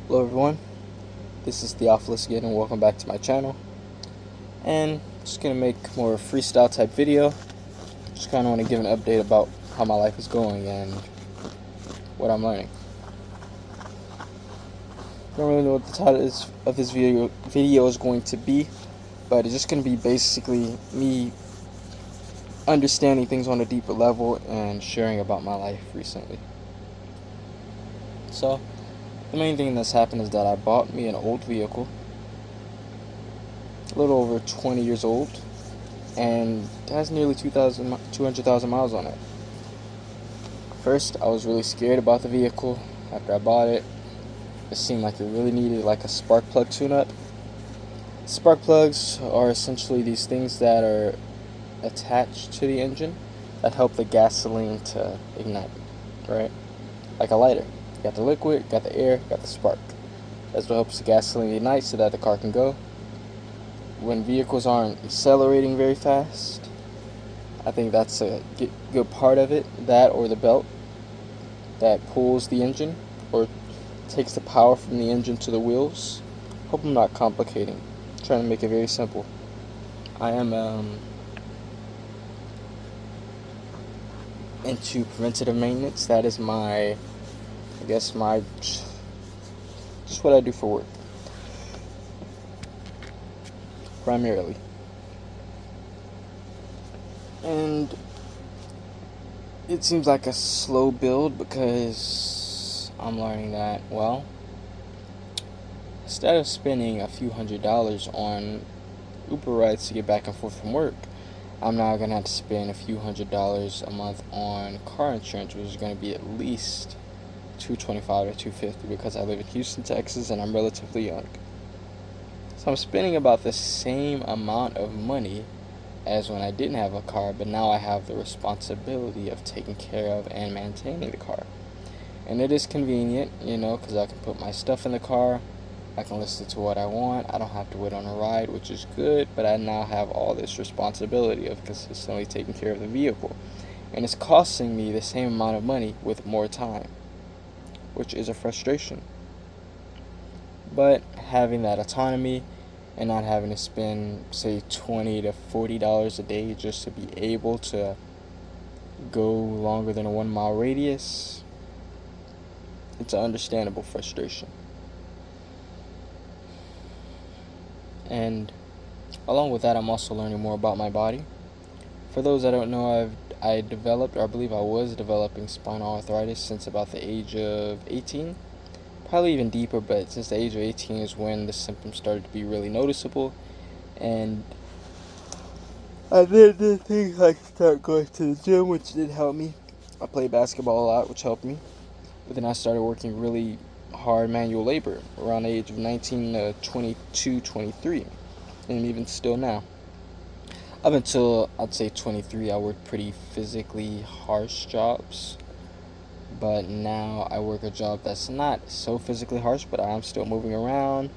Hello everyone, this is Theophilus again and welcome back to my channel. And just gonna make more of a freestyle type video. Just kinda wanna give an update about how my life is going and what I'm learning. Don't really know what the title of this video is going to be, but it's just gonna be basically me understanding things on a deeper level and sharing about my life recently. So the main thing that's happened is that I bought me an old vehicle, a little over 20 years old, and it has nearly 200,000 miles on it. First, I was really scared about the vehicle. After I bought it, it seemed like it really needed like a spark plug tune-up. Spark plugs are essentially these things that are attached to the engine that help the gasoline to ignite, right? Like a lighter. You got the liquid, got the air, got the spark. That's what helps the gasoline ignite so that the car can go. When vehicles aren't accelerating very fast, I think that's a good part of it. That or the belt that pulls the engine or takes the power from the engine to the wheels. Hope I'm not complicating. I'm trying to make it very simple. I am into preventative maintenance. That is my just what I do for work, primarily. And it seems like a slow build because I'm learning that, well, instead of spending a few $100s on Uber rides to get back and forth from work, I'm now going to have to spend a few $100s a month on car insurance, which is going to be at least $225 to $250 because I live in Houston, Texas, and I'm relatively young. So I'm spending about the same amount of money as when I didn't have a car, but now I have the responsibility of taking care of and maintaining the car. And it is convenient, because I can put my stuff in the car, I can listen to what I want, I don't have to wait on a ride, which is good, but I now have all this responsibility of consistently taking care of the vehicle. And it's costing me the same amount of money with more time, which is a frustration. But having that autonomy and not having to spend, say, $20 to $40 a day just to be able to go longer than a 1 mile radius, it's an understandable frustration. And along with that, I'm also learning more about my body. For those that don't know, I developed, or I believe I was developing spinal arthritis since about the age of 18. Probably even deeper, but since the age of 18 is when the symptoms started to be really noticeable. And I did things like start going to the gym, which did help me. I played basketball a lot, which helped me. But then I started working really hard manual labor around the age of 19 to 22, 23. And even still now. Up until, I'd say, 23, I worked pretty physically harsh jobs. But now I work a job that's not so physically harsh, but I'm still moving around,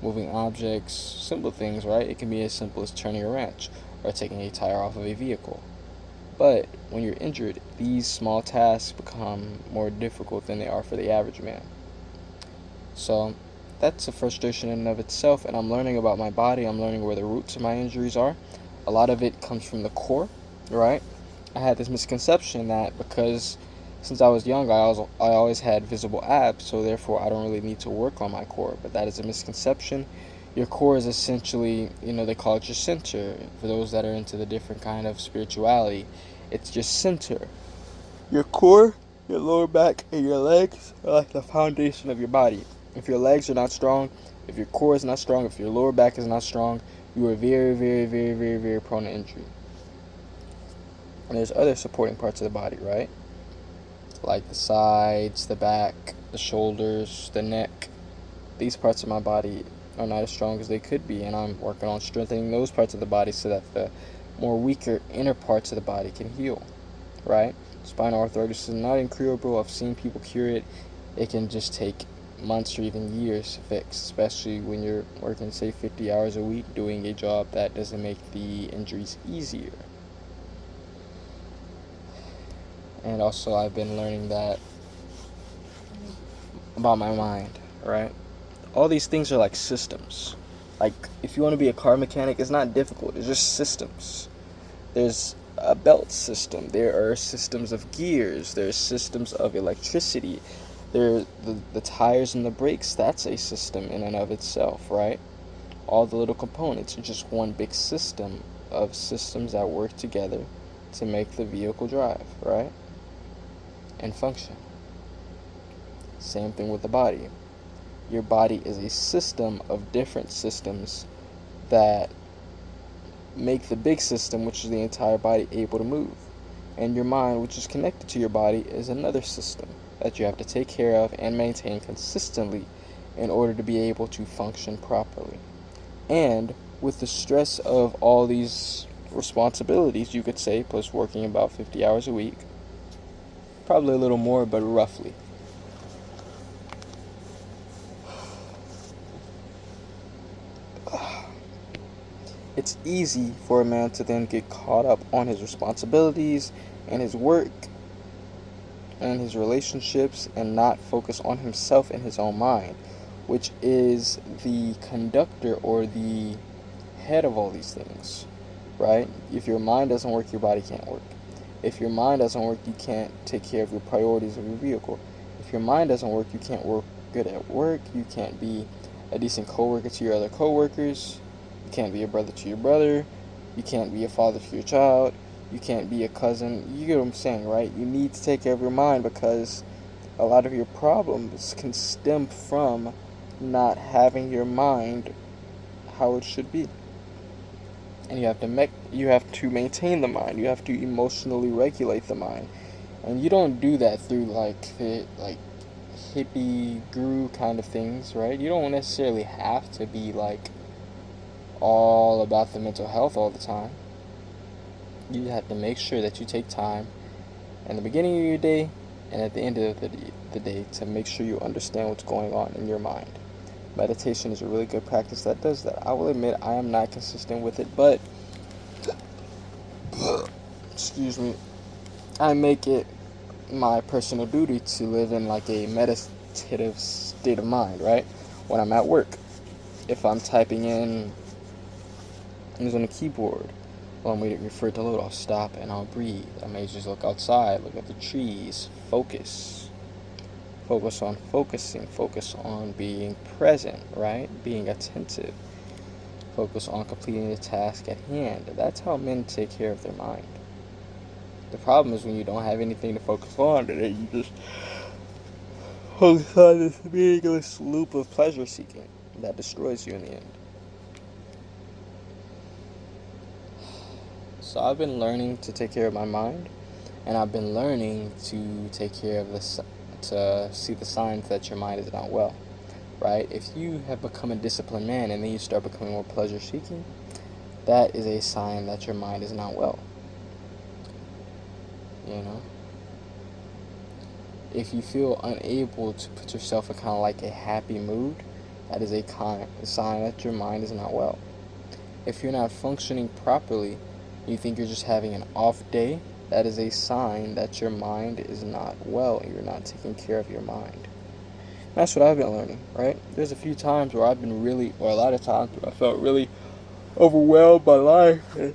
moving objects, simple things, right? It can be as simple as turning a wrench or taking a tire off of a vehicle. But when you're injured, these small tasks become more difficult than they are for the average man. So that's a frustration in and of itself, and I'm learning about my body. I'm learning where the roots of my injuries are. A lot of it comes from the core, right? I had this misconception that because since I was young, I always had visible abs, so therefore I don't really need to work on my core. But that is a misconception. Your core is essentially, they call it your center. For those that are into the different kind of spirituality, it's your center. Your core, your lower back, and your legs are like the foundation of your body. If your legs are not strong, if your core is not strong, if your lower back is not strong, you are very, very, very, very, very prone to injury. And there's other supporting parts of the body, right? Like the sides, the back, the shoulders, the neck. These parts of my body are not as strong as they could be, and I'm working on strengthening those parts of the body so that the more weaker inner parts of the body can heal, right? Spinal arthritis is not incurable. I've seen people cure it. It can just take months or even years to fix, especially when you're working, say, 50 hours a week doing a job that doesn't make the injuries easier. And also, I've been learning that about my mind, right? All these things are like systems. Like, if you want to be a car mechanic, it's not difficult. It's just systems. There's a belt system. There are systems of gears. There's systems of electricity. The tires and the brakes. That's a system in and of itself, right? All the little components are just one big system of systems that work together to make the vehicle drive, right? And function. Same thing with the body. Your body is a system of different systems that make the big system, which is the entire body, able to move. And your mind, which is connected to your body, is another system that you have to take care of and maintain consistently in order to be able to function properly. And with the stress of all these responsibilities, you could say, plus working about 50 hours a week, probably a little more, but roughly, it's easy for a man to then get caught up on his responsibilities and his work and his relationships and not focus on himself and his own mind, which is the conductor or the head of all these things, right? If your mind doesn't work, your body can't work. If your mind doesn't work, you can't take care of your priorities of your vehicle. If your mind doesn't work, you can't work good at work. You can't be a decent coworker to your other coworkers. You can't be a brother to your brother. You can't be a father to your child. You can't be a cousin. You get what I'm saying, right? You need to take care of your mind because a lot of your problems can stem from not having your mind how it should be. And you have to maintain the mind. You have to emotionally regulate the mind. And you don't do that through like hippie guru kind of things, right? You don't necessarily have to be like all about the mental health all the time. You have to make sure that you take time in the beginning of your day and at the end of the day to make sure you understand what's going on in your mind. Meditation is a really good practice that does that. I will admit I am not consistent with it, but excuse me, I make it my personal duty to live in like a meditative state of mind, right? When I'm at work. If I'm typing in things on the keyboard while I'm waiting for it to load, I'll stop and I'll breathe. I may just look outside, look at the trees, focus on focusing, focus on being present, right? Being attentive, focus on completing the task at hand. That's how men take care of their mind. The problem is when you don't have anything to focus on, and then you just focus on this meaningless loop of pleasure seeking that destroys you in the end. So I've been learning to take care of my mind, and I've been learning to take care of to see the signs that your mind is not well, right? If you have become a disciplined man and then you start becoming more pleasure seeking, that is a sign that your mind is not well. You know? If you feel unable to put yourself in kind of like a happy mood, that is a sign that your mind is not well. If you're not functioning properly, you think you're just having an off day, that is a sign that your mind is not well and you're not taking care of your mind. That's what I've been learning, right? There's a few times where I've been a lot of times where I felt really overwhelmed by life and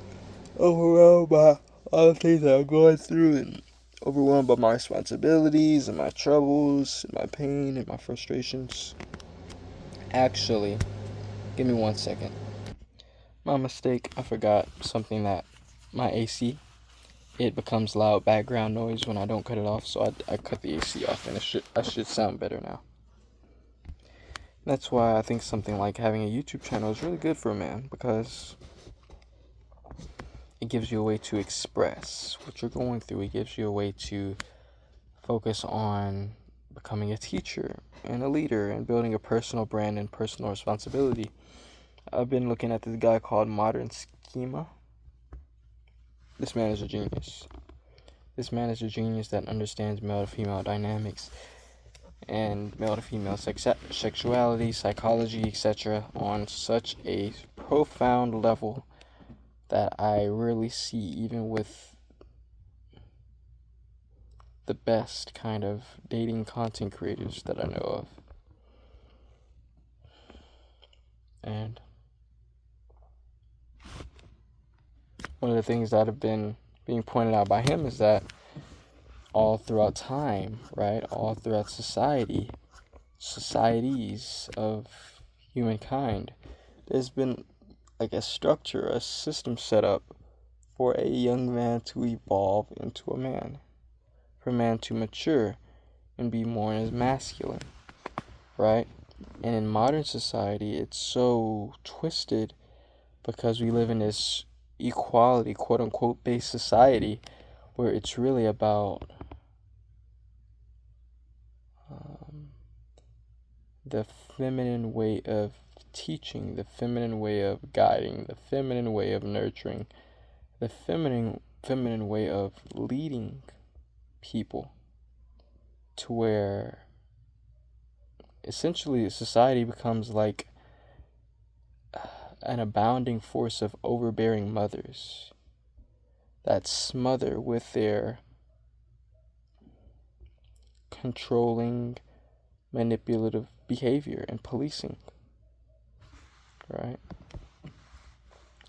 overwhelmed by all the things that I'm going through and overwhelmed by my responsibilities and my troubles and my pain and my frustrations. Actually, give me 1 second. My mistake, I forgot something that my AC, it becomes loud background noise when I don't cut it off, so I cut the AC off and I should sound better now. That's why I think something like having a YouTube channel is really good for a man, because it gives you a way to express what you're going through. It gives you a way to focus on becoming a teacher and a leader and building a personal brand and personal responsibility. I've been looking at this guy called Modern Schema. This man is a genius. This man is a genius that understands male to female dynamics and male to female sexuality, psychology, etc. on such a profound level that I rarely see even with the best kind of dating content creators that I know of. And one of the things that have been being pointed out by him is that all throughout time, right, all throughout societies of humankind, there's been like a structure, a system set up for a young man to evolve into a man, for a man to mature and be more in his masculine, right? And in modern society, it's so twisted because we live in this equality, quote unquote, based society where it's really about the feminine way of teaching, the feminine way of guiding, the feminine way of nurturing, the feminine way of leading people, to where essentially society becomes like an abounding force of overbearing mothers that smother with their controlling, manipulative behavior and policing, right?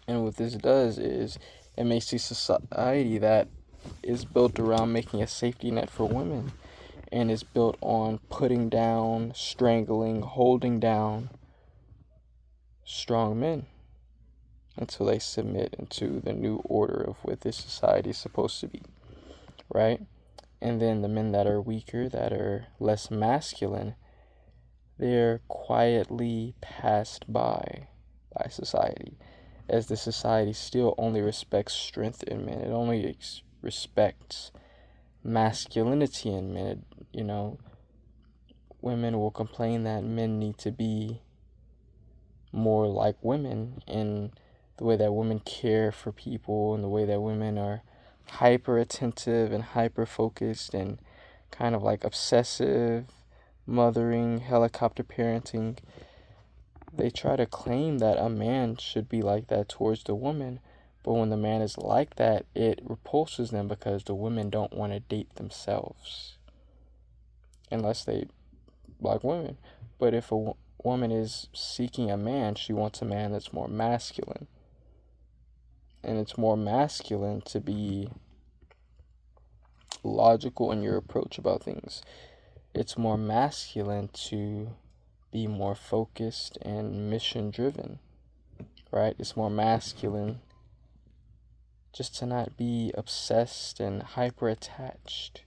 And what this does is it makes a society that is built around making a safety net for women and is built on putting down, strangling, holding down strong men until they submit into the new order of what this society is supposed to be, right? And then the men that are weaker, that are less masculine, they're quietly passed by society, as the society still only respects strength in men. It only respects masculinity in men. Women will complain that men need to be more like women in the way that women care for people and the way that women are hyper attentive and hyper focused and kind of like obsessive, mothering, helicopter parenting. They try to claim that a man should be like that towards the woman, but when the man is like that, it repulses them because the women don't want to date themselves unless they like women. But if a woman is seeking a man, she wants a man that's more masculine. And it's more masculine to be logical in your approach about things. It's more masculine to be more focused and mission driven, right? It's more masculine just to not be obsessed and hyper attached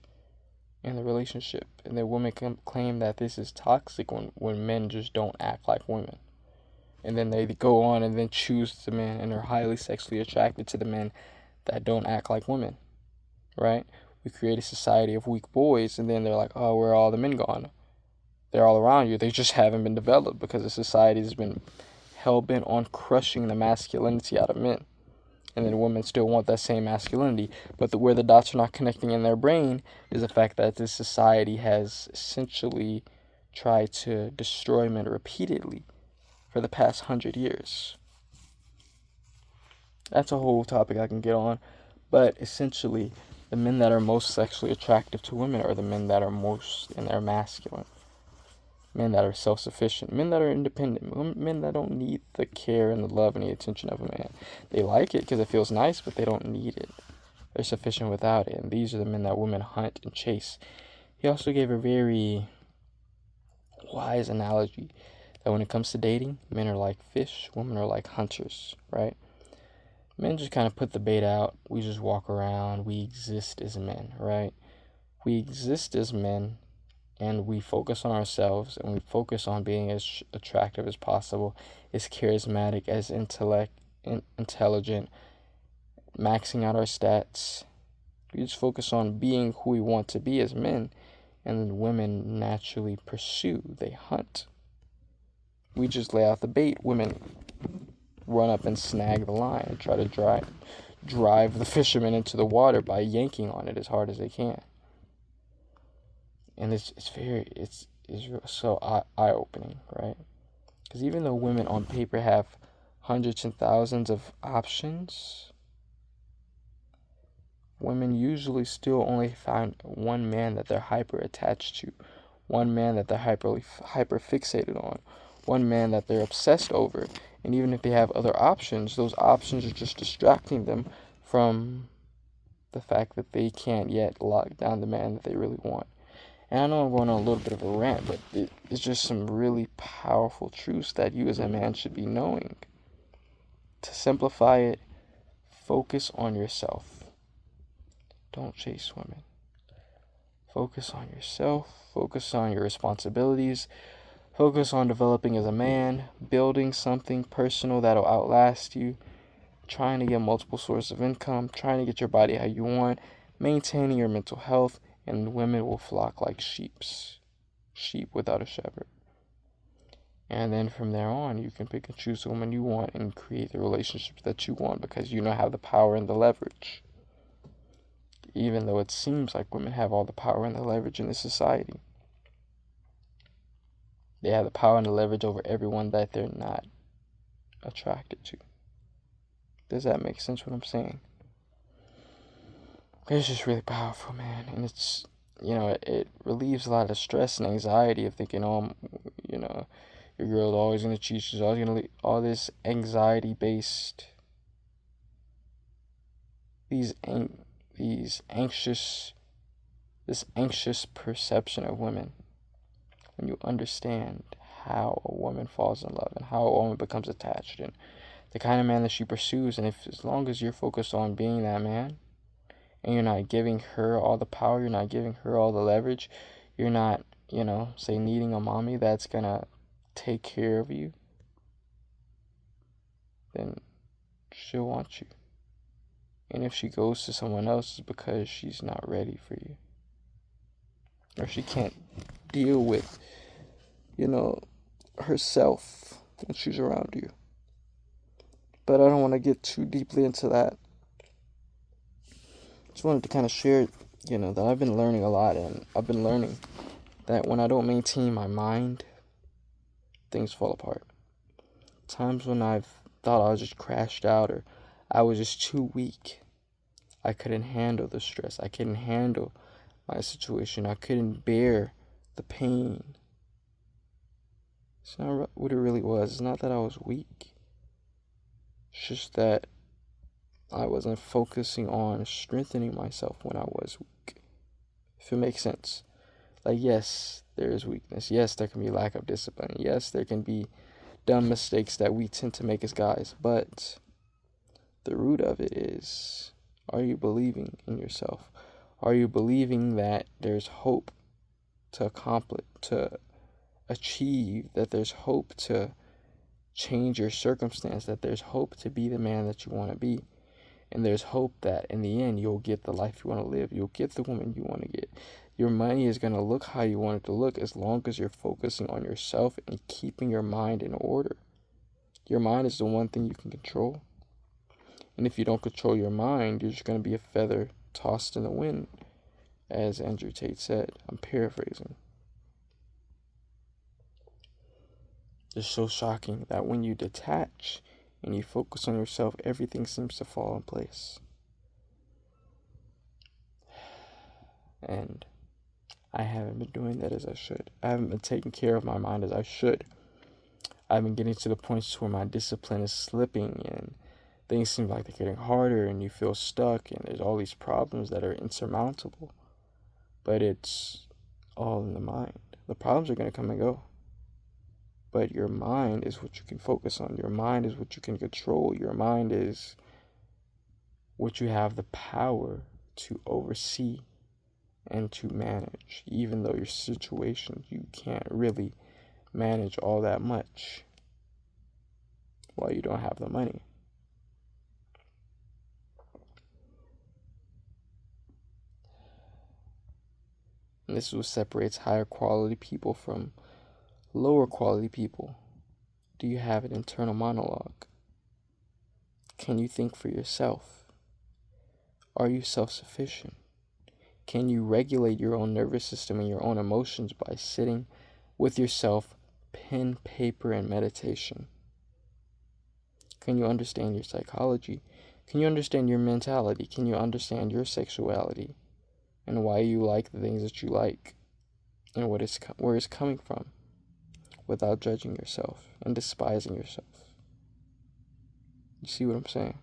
in the relationship. And the women can claim that this is toxic when men just don't act like women. And then they go on and then choose the men and are highly sexually attracted to the men that don't act like women, right? We create a society of weak boys, and then they're like, oh, where are all the men gone? They're all around you. They just haven't been developed because the society has been hell-bent on crushing the masculinity out of men. And then women still want that same masculinity. But where the dots are not connecting in their brain is the fact that this society has essentially tried to destroy men repeatedly for the past 100 years. That's a whole topic I can get on. But essentially, the men that are most sexually attractive to women are the men that are most in their masculine. Men that are self-sufficient. Men that are independent. Men that don't need the care and the love and the attention of a man. They like it because it feels nice, but they don't need it. They're sufficient without it. And these are the men that women hunt and chase. He also gave a very wise analogy that when it comes to dating, men are like fish, women are like hunters, right? Men just kind of put the bait out. We just walk around. We exist as men, right? We exist as men, and we focus on ourselves, and we focus on being as attractive as possible, as charismatic, as intelligent, maxing out our stats. We just focus on being who we want to be as men, and then women naturally pursue. They hunt. We just lay out the bait. Women run up and snag the line and try to drive the fisherman into the water by yanking on it as hard as they can. And it's so eye-opening, right? Because even though women on paper have hundreds and thousands of options, women usually still only find one man that they're hyper attached to, one man that they're hyper fixated on, one man that they're obsessed over. And even if they have other options, those options are just distracting them from the fact that they can't yet lock down the man that they really want. And I know I'm going on a little bit of a rant, but it's just some really powerful truths that you as a man should be knowing. To simplify it, focus on yourself. Don't chase women. Focus on yourself. Focus on your responsibilities. Focus on developing as a man, building something personal that'll outlast you, trying to get multiple sources of income, trying to get your body how you want, maintaining your mental health, and women will flock like sheep without a shepherd. And then from there on, you can pick and choose the woman you want and create the relationships that you want because you now have the power and the leverage. Even though it seems like women have all the power and the leverage in this society. They have the power and the leverage over everyone that they're not attracted to. Does that make sense what I'm saying? It's just really powerful, man. And it's, it relieves a lot of stress and anxiety of thinking, your girl's always going to cheat. She's always going to leave. All this anxiety-based, this anxious perception of women. When you understand how a woman falls in love and how a woman becomes attached and the kind of man that she pursues, and as long as you're focused on being that man and you're not giving her all the power, you're not giving her all the leverage, you're not, say needing a mommy that's gonna take care of you, then she'll want you. And if she goes to someone else, it's because she's not ready for you. Or she can't deal with, herself when she's around you. But I don't want to get too deeply into that. Just wanted to kind of share, that I've been learning a lot, and I've been learning that when I don't maintain my mind, things fall apart. Times when I've thought I was just crashed out or I was just too weak. I couldn't handle the stress. I couldn't handle my situation. I couldn't bear the pain. It's not what it really was. It's not that I was weak. It's just that I wasn't focusing on strengthening myself when I was weak. If it makes sense. Like, yes, there is weakness. Yes, there can be lack of discipline. Yes, there can be dumb mistakes that we tend to make as guys. But the root of it is, are you believing in yourself? Are you believing that there's hope to accomplish, to achieve, that there's hope to change your circumstance, that there's hope to be the man that you want to be, and there's hope that in the end you'll get the life you want to live, you'll get the woman you want to get. Your money is going to look how you want it to look as long as you're focusing on yourself and keeping your mind in order. Your mind is the one thing you can control. And if you don't control your mind, you're just going to be a feather tossed in the wind, as Andrew Tate said. I'm paraphrasing. It's so shocking that when you detach and you focus on yourself, everything seems to fall in place. And I haven't been doing that as I should. I haven't been taking care of my mind as I should. I've been getting to the points where my discipline is slipping and things seem like they're getting harder and you feel stuck and there's all these problems that are insurmountable. But it's all in the mind. The problems are going to come and go. But your mind is what you can focus on. Your mind is what you can control. Your mind is what you have the power to oversee and to manage. Even though your situation, you can't really manage all that much while you don't have the money. And this is what separates higher quality people from lower quality people. Do you have an internal monologue? Can you think for yourself? Are you self-sufficient? Can you regulate your own nervous system and your own emotions by sitting with yourself, pen, paper, and meditation? Can you understand your psychology? Can you understand your mentality? Can you understand your sexuality and why you like the things that you like and where it's coming from? without judging yourself and despising yourself. You see what I'm saying?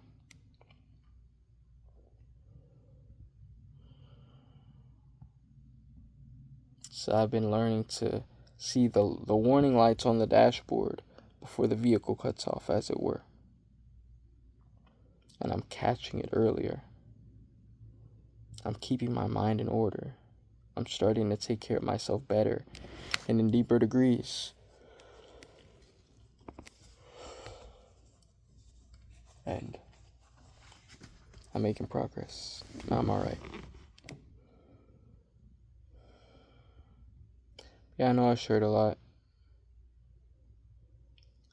So I've been learning to see the warning lights on the dashboard before the vehicle cuts off, as it were. And I'm catching it earlier. I'm keeping my mind in order. I'm starting to take care of myself better and in deeper degrees. And I'm making progress. I'm alright. Yeah, I know I shared a lot.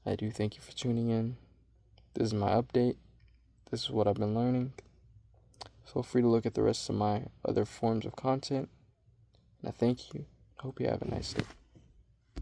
I do thank you for tuning in. This is my update. This is what I've been learning. Feel free to look at the rest of my other forms of content. And I thank you. I hope you have a nice day.